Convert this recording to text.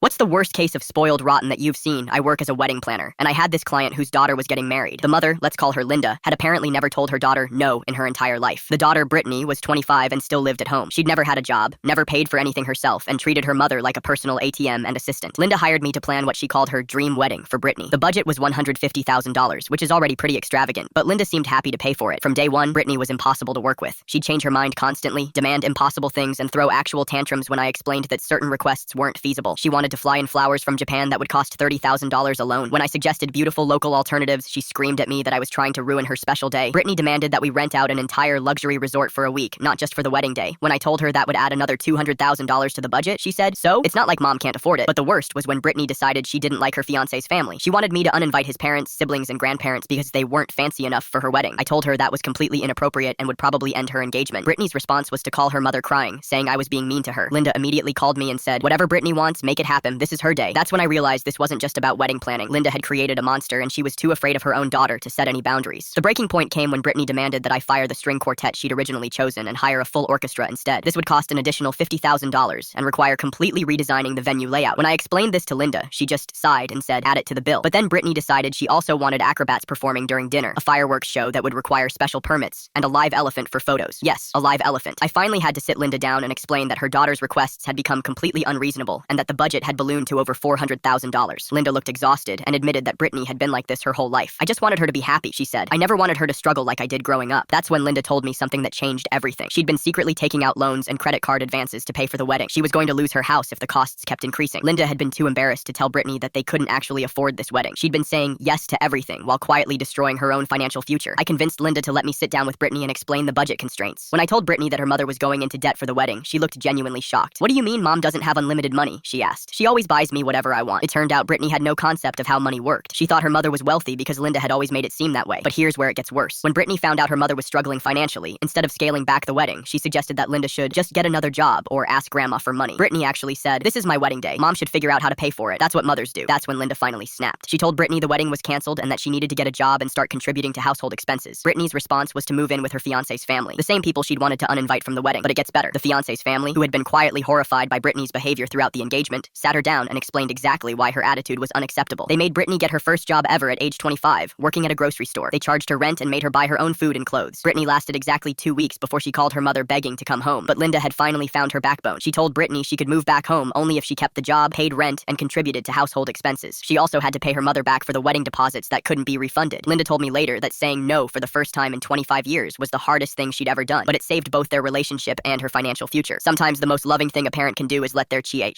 What's the worst case of spoiled rotten that you've seen? I work as a wedding planner, and I had this client whose daughter was getting married. The mother, let's call her Linda, had apparently never told her daughter no in her entire life. The daughter, Brittany, was 25 and still lived at home. She'd never had a job, never paid for anything herself, and treated her mother like a personal ATM and assistant. Linda hired me to plan what she called her dream wedding for Brittany. The budget was $150,000, which is already pretty extravagant, but Linda seemed happy to pay for it. From day one, Brittany was impossible to work with. She'd change her mind constantly, demand impossible things, and throw actual tantrums when I explained that certain requests weren't feasible. She wanted to fly in flowers from Japan that would cost $30,000 alone. When I suggested beautiful local alternatives, she screamed at me that I was trying to ruin her special day. Brittany demanded that we rent out an entire luxury resort for a week, not just for the wedding day. When I told her that would add another $200,000 to the budget, she said, "So? It's not like mom can't afford it." But the worst was when Brittany decided she didn't like her fiancé's family. She wanted me to uninvite his parents, siblings, and grandparents because they weren't fancy enough for her wedding. I told her that was completely inappropriate and would probably end her engagement. Brittany's response was to call her mother crying, saying I was being mean to her. Linda immediately called me and said, "Whatever Brittany wants, make it happen. This is her day." That's when I realized this wasn't just about wedding planning. Linda had created a monster, and she was too afraid of her own daughter to set any boundaries. The breaking point came when Brittany demanded that I fire the string quartet she'd originally chosen and hire a full orchestra instead. This would cost an additional $50,000 and require completely redesigning the venue layout. When I explained this to Linda, she just sighed and said, "Add it to the bill." But then Brittany decided she also wanted acrobats performing during dinner, a fireworks show that would require special permits, and a live elephant for photos. Yes, a live elephant. I finally had to sit Linda down and explain that her daughter's requests had become completely unreasonable and that the budget had ballooned to over $400,000. Linda looked exhausted and admitted that Brittany had been like this her whole life. "I just wanted her to be happy," she said. "I never wanted her to struggle like I did growing up." That's when Linda told me something that changed everything. She'd been secretly taking out loans and credit card advances to pay for the wedding. She was going to lose her house if the costs kept increasing. Linda had been too embarrassed to tell Brittany that they couldn't actually afford this wedding. She'd been saying yes to everything while quietly destroying her own financial future. I convinced Linda to let me sit down with Brittany and explain the budget constraints. When I told Brittany that her mother was going into debt for the wedding, she looked genuinely shocked. "What do you mean mom doesn't have unlimited money?" she asked. "She always buys me whatever I want." It turned out Brittany had no concept of how money worked. She thought her mother was wealthy because Linda had always made it seem that way. But here's where it gets worse. When Brittany found out her mother was struggling financially, instead of scaling back the wedding, she suggested that Linda should just get another job or ask grandma for money. Brittany actually said, "This is my wedding day. Mom should figure out how to pay for it. That's what mothers do." That's when Linda finally snapped. She told Brittany the wedding was canceled and that she needed to get a job and start contributing to household expenses. Brittany's response was to move in with her fiancé's family, the same people she'd wanted to uninvite from the wedding. But it gets better. The fiancé's family, who had been quietly horrified by Brittany's behavior throughout the engagement, sat her down and explained exactly why her attitude was unacceptable. They made Brittany get her first job ever at age 25, working at a grocery store. They charged her rent and made her buy her own food and clothes. Brittany lasted exactly 2 weeks before she called her mother begging to come home. But Linda had finally found her backbone. She told Brittany she could move back home only if she kept the job, paid rent, and contributed to household expenses. She also had to pay her mother back for the wedding deposits that couldn't be refunded. Linda told me later that saying no for the first time in 25 years was the hardest thing she'd ever done, but it saved both their relationship and her financial future. Sometimes the most loving thing a parent can do is let their child